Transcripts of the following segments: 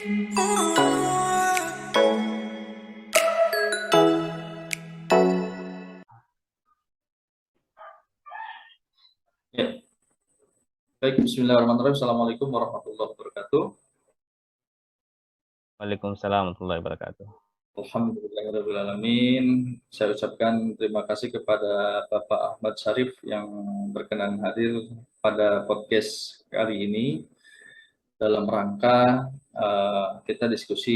Ya, baik. Bismillahirrahmanirrahim. Assalamualaikum warahmatullahi wabarakatuh. Waalaikumsalam warahmatullahi wabarakatuh. Alhamdulillahirrahmanirrahim. Saya ucapkan terima kasih kepada Bapak Ahmad Syarif yang berkenan hadir pada podcast kali ini dalam rangka kita diskusi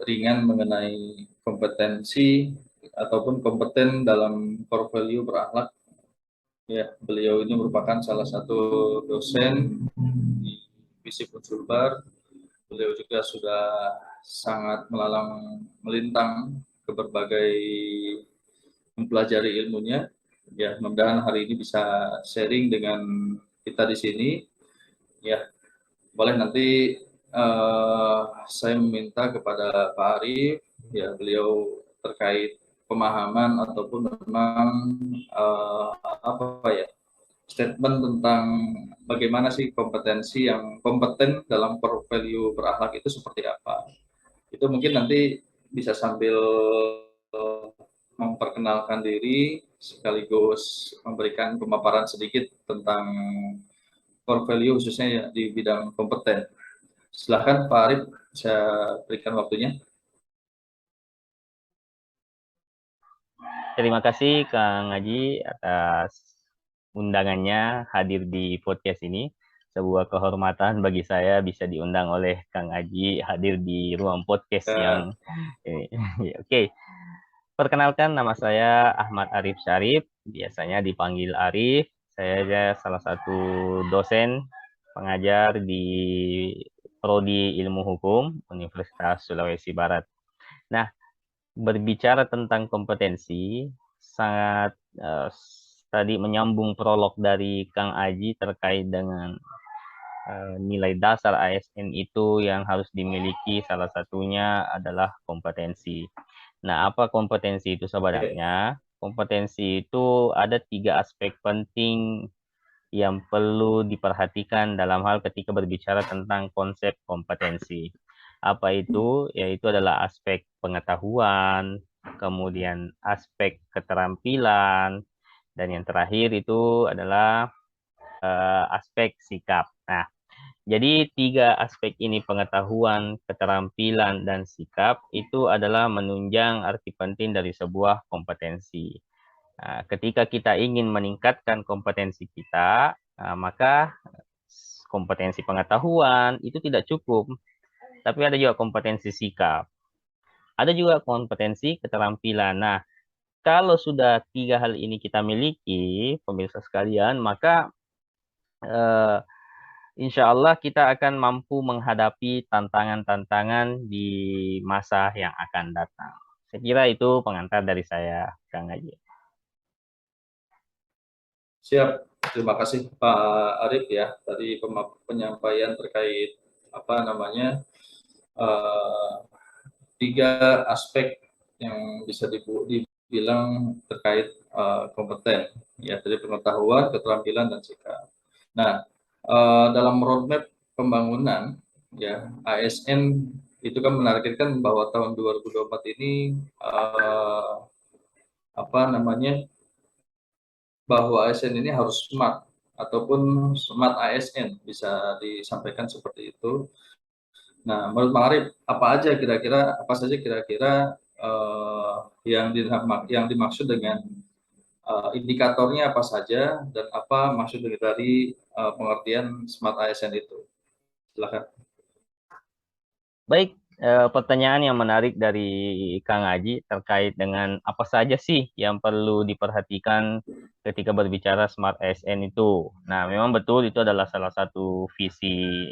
ringan mengenai kompetensi ataupun kompeten dalam core value berakhlak. Ya, beliau ini merupakan salah satu dosen di FISIP Unsulbar. Beliau juga sudah sangat melalang melintang ke berbagai mempelajari ilmunya. Ya, mudah-mudahan hari ini bisa sharing dengan kita di sini. Ya, boleh nanti saya meminta kepada Pak Arif, ya beliau terkait pemahaman ataupun memang apa ya statement tentang bagaimana sih kompetensi yang kompeten dalam core value berakhlak itu seperti apa. Itu mungkin nanti bisa sambil memperkenalkan diri sekaligus memberikan pemaparan sedikit tentang core value khususnya di bidang kompeten. Silahkan Pak Arif, saya berikan waktunya. Terima kasih Kang Haji atas undangannya hadir di podcast ini. Sebuah kehormatan bagi saya bisa diundang oleh Kang Haji hadir di ruang podcast yang ini. Oke. Perkenalkan, nama saya Ahmad Arif Syarif, biasanya dipanggil Arif. Saya salah satu dosen pengajar di Prodi Ilmu Hukum Universitas Sulawesi Barat. Nah, berbicara tentang kompetensi, sangat tadi menyambung prolog dari Kang Aji terkait dengan nilai dasar ASN itu yang harus dimiliki, salah satunya adalah kompetensi. Nah, apa kompetensi itu sebenarnya? Kompetensi itu ada 3 aspek penting yang perlu diperhatikan dalam hal ketika berbicara tentang konsep kompetensi. Apa itu? Yaitu adalah aspek pengetahuan, kemudian aspek keterampilan, dan yang terakhir itu adalah aspek sikap. Nah, jadi 3 aspek ini, pengetahuan, keterampilan, dan sikap, itu adalah menunjang arti penting dari sebuah kompetensi. Nah, ketika kita ingin meningkatkan kompetensi kita, maka kompetensi pengetahuan itu tidak cukup, tapi ada juga kompetensi sikap. Ada juga kompetensi keterampilan. Nah, kalau sudah 3 hal ini kita miliki, pemirsa sekalian, maka eh, insya Allah kita akan mampu menghadapi tantangan-tantangan di masa yang akan datang. Saya kira itu pengantar dari saya, Kang Haji. Siap, terima kasih Pak Arif ya. Tadi penyampaian terkait apa namanya 3 aspek yang bisa dibilang terkait kompeten, ya dari pengetahuan, keterampilan dan sikap. Nah, dalam roadmap pembangunan ya ASN itu kan menargetkan bahwa tahun 2024 ini apa namanya bahwa ASN ini harus smart ataupun smart ASN, bisa disampaikan seperti itu. Nah, menurut Bang Arif, apa saja kira-kira yang dimaksud dengan indikatornya apa saja dan apa maksud dari pengertian smart ASN itu? Silakan. Baik, pertanyaan yang menarik dari Kang Aji terkait dengan apa saja sih yang perlu diperhatikan ketika berbicara Smart ASN itu. Nah, memang betul itu adalah salah satu visi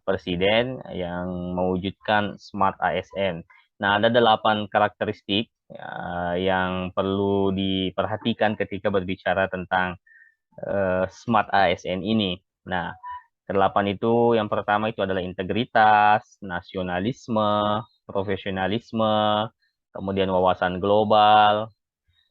Presiden yang mewujudkan Smart ASN. Nah, ada 8 karakteristik yang perlu diperhatikan ketika berbicara tentang Smart ASN ini. Nah, Kedelapan itu, yang pertama itu adalah integritas, nasionalisme, profesionalisme, kemudian wawasan global,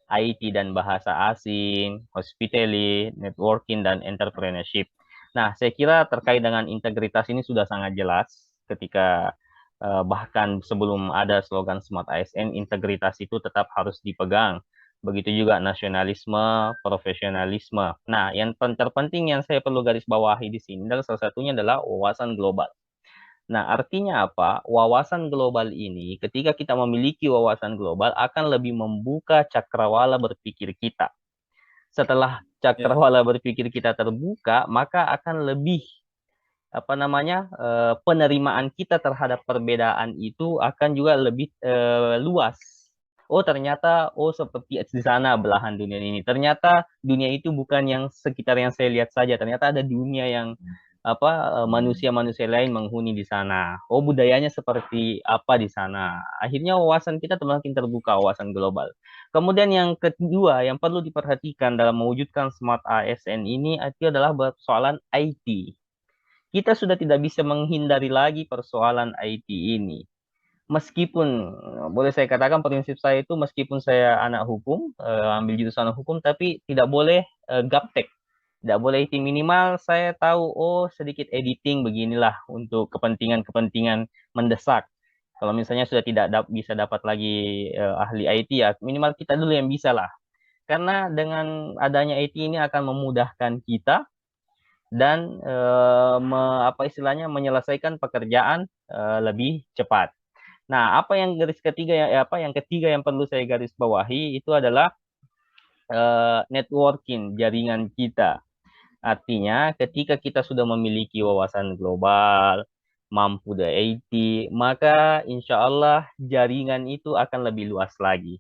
IT dan bahasa asing, hospitality, networking, dan entrepreneurship. Nah, saya kira terkait dengan integritas ini sudah sangat jelas ketika Bahkan sebelum ada slogan Smart ASN, integritas itu tetap harus dipegang. Begitu juga nasionalisme, profesionalisme. Nah, yang terpenting yang saya perlu garis bawahi di sini adalah salah satunya adalah wawasan global. Nah, artinya apa? Wawasan global ini, ketika kita memiliki wawasan global, akan lebih membuka cakrawala berpikir kita. Setelah cakrawala berpikir kita terbuka, maka akan lebih penerimaan kita terhadap perbedaan itu akan juga lebih luas. Oh, ternyata seperti di sana belahan dunia ini. Ternyata dunia itu bukan yang sekitar yang saya lihat saja. Ternyata ada dunia yang manusia-manusia lain menghuni di sana. Oh, budayanya seperti apa di sana. Akhirnya wawasan kita semakin terbuka, wawasan global. Kemudian yang kedua yang perlu diperhatikan dalam mewujudkan Smart ASN ini itu adalah persoalan IT. Kita sudah tidak bisa menghindari lagi persoalan IT ini. Meskipun, boleh saya katakan prinsip saya itu meskipun saya anak hukum, ambil jurusan hukum, tapi tidak boleh gaptek. Tidak boleh IT, minimal saya tahu, sedikit editing beginilah untuk kepentingan-kepentingan mendesak. Kalau misalnya sudah tidak bisa dapat lagi ahli IT, ya minimal kita dulu yang bisa lah. Karena dengan adanya IT ini akan memudahkan kita dan menyelesaikan pekerjaan lebih cepat. Nah, yang ketiga yang perlu saya garis bawahi itu adalah networking, jaringan kita. Artinya, ketika kita sudah memiliki wawasan global, mampu di IT, maka insya Allah jaringan itu akan lebih luas lagi.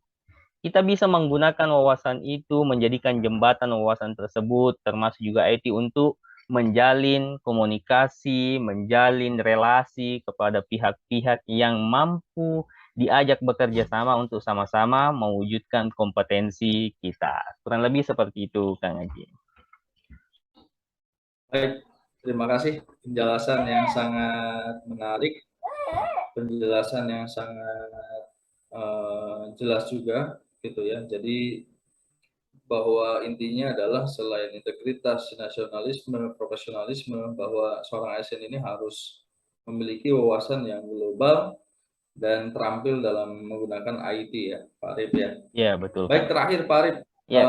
Kita bisa menggunakan wawasan itu, menjadikan jembatan wawasan tersebut, termasuk juga IT untuk menjalin komunikasi, menjalin relasi kepada pihak-pihak yang mampu diajak bekerja sama untuk sama-sama mewujudkan kompetensi kita. Kurang lebih seperti itu, Kang Haji. Baik, terima kasih penjelasan yang sangat menarik, penjelasan yang sangat jelas juga, gitu ya. Jadi bahwa intinya adalah selain integritas, nasionalisme, profesionalisme, bahwa seorang ASN ini harus memiliki wawasan yang global dan terampil dalam menggunakan IT ya, Pak Arif ya. Ya, betul. Baik, terakhir Pak Arif, Ya.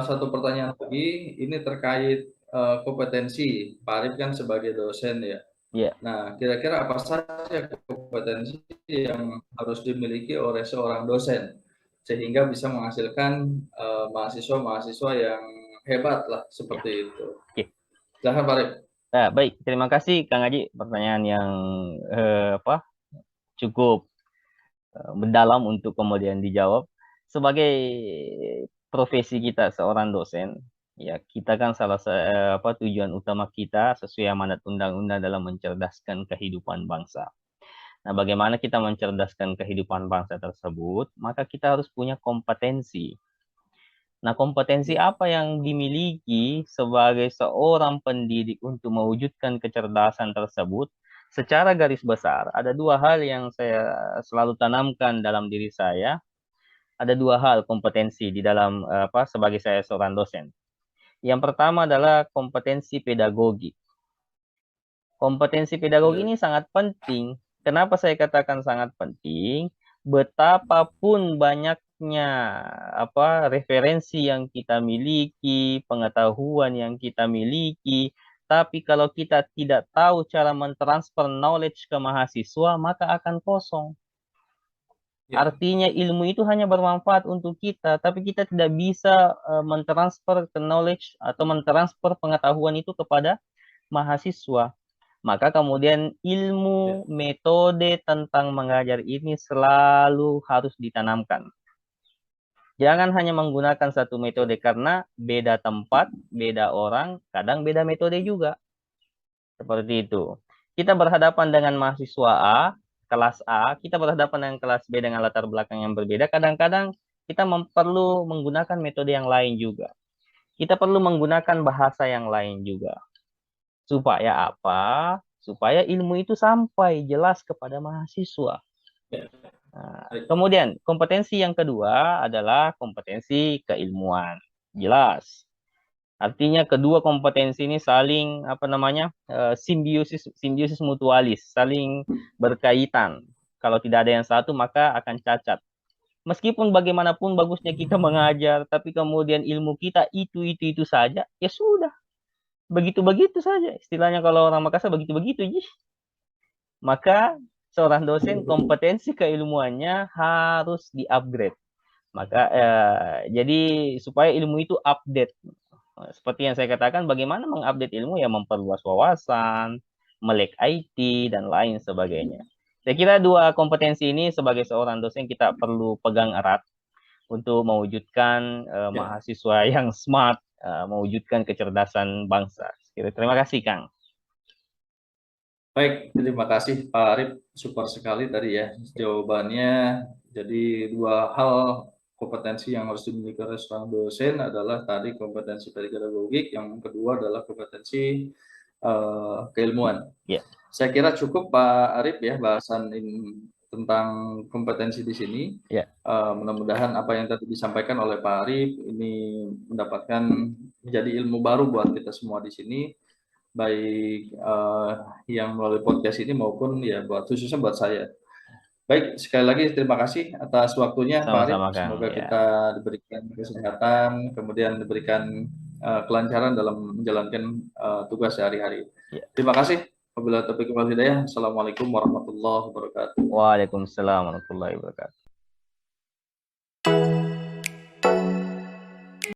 satu pertanyaan lagi, ini terkait kompetensi. Pak Arif kan sebagai dosen ya. Ya. Nah, kira-kira apa saja kompetensi yang harus dimiliki oleh seorang dosen sehingga bisa menghasilkan mahasiswa-mahasiswa yang hebat lah seperti itu. Oke. Silahkan Pak Arif. Nah, baik, terima kasih Kang Haji, pertanyaan yang cukup mendalam untuk kemudian dijawab. Sebagai profesi kita seorang dosen, ya kita kan tujuan utama kita sesuai amanat undang-undang dalam mencerdaskan kehidupan bangsa. Nah, bagaimana kita mencerdaskan kehidupan bangsa tersebut? Maka kita harus punya kompetensi. Nah, kompetensi apa yang dimiliki sebagai seorang pendidik untuk mewujudkan kecerdasan tersebut? Secara garis besar, ada dua hal yang saya selalu tanamkan dalam diri saya. Ada dua hal kompetensi di dalam sebagai saya seorang dosen. Yang pertama adalah kompetensi pedagogi. Kompetensi pedagogi ini sangat penting. Kenapa saya katakan sangat penting? Betapapun banyaknya referensi yang kita miliki, pengetahuan yang kita miliki, tapi kalau kita tidak tahu cara mentransfer knowledge ke mahasiswa, maka akan kosong. Artinya ilmu itu hanya bermanfaat untuk kita, tapi kita tidak bisa mentransfer ke knowledge atau mentransfer pengetahuan itu kepada mahasiswa. Maka kemudian ilmu, metode tentang mengajar ini selalu harus ditanamkan. Jangan hanya menggunakan satu metode karena beda tempat, beda orang, kadang beda metode juga. Seperti itu. Kita berhadapan dengan mahasiswa A, kelas A, kita berhadapan dengan kelas B dengan latar belakang yang berbeda. Kadang-kadang kita perlu menggunakan metode yang lain juga. Kita perlu menggunakan bahasa yang lain juga. Supaya apa? Supaya ilmu itu sampai jelas kepada mahasiswa. Nah, kemudian kompetensi yang kedua adalah kompetensi keilmuan. Jelas. Artinya kedua kompetensi ini saling simbiosis mutualis, saling berkaitan. Kalau tidak ada yang satu, maka akan cacat. Meskipun bagaimanapun bagusnya kita mengajar, tapi kemudian ilmu kita itu saja, ya sudah. Begitu-begitu saja. Istilahnya kalau orang Makassar begitu-begitu. Maka seorang dosen kompetensi keilmuannya harus di-upgrade. Maka jadi supaya ilmu itu update. Seperti yang saya katakan, bagaimana mengupdate ilmu ya memperluas wawasan, melek IT dan lain sebagainya. Saya kira dua kompetensi ini sebagai seorang dosen kita perlu pegang erat untuk mewujudkan mahasiswa yang smart, mewujudkan kecerdasan bangsa. Terima kasih, Kang. Baik, terima kasih Pak Arif, super sekali tadi ya jawabannya. Jadi dua hal kompetensi yang harus dimiliki oleh seorang dosen adalah tadi kompetensi pedagogik, yang kedua adalah kompetensi keilmuan. Yeah. Saya kira cukup Pak Arif ya bahasan ini tentang kompetensi di sini. Yeah. Mudah-mudahan apa yang tadi disampaikan oleh Pak Arif ini mendapatkan menjadi ilmu baru buat kita semua di sini, baik yang melalui podcast ini maupun ya khususnya buat saya. Baik, sekali lagi terima kasih atas waktunya Pak Arif. Semoga kita diberikan kesehatan, kemudian diberikan kelancaran dalam menjalankan tugas sehari-hari. Terima kasih. Wabillahi taufiq wal hidayah. Assalamualaikum warahmatullahi wabarakatuh. Waalaikumsalam warahmatullahi wabarakatuh.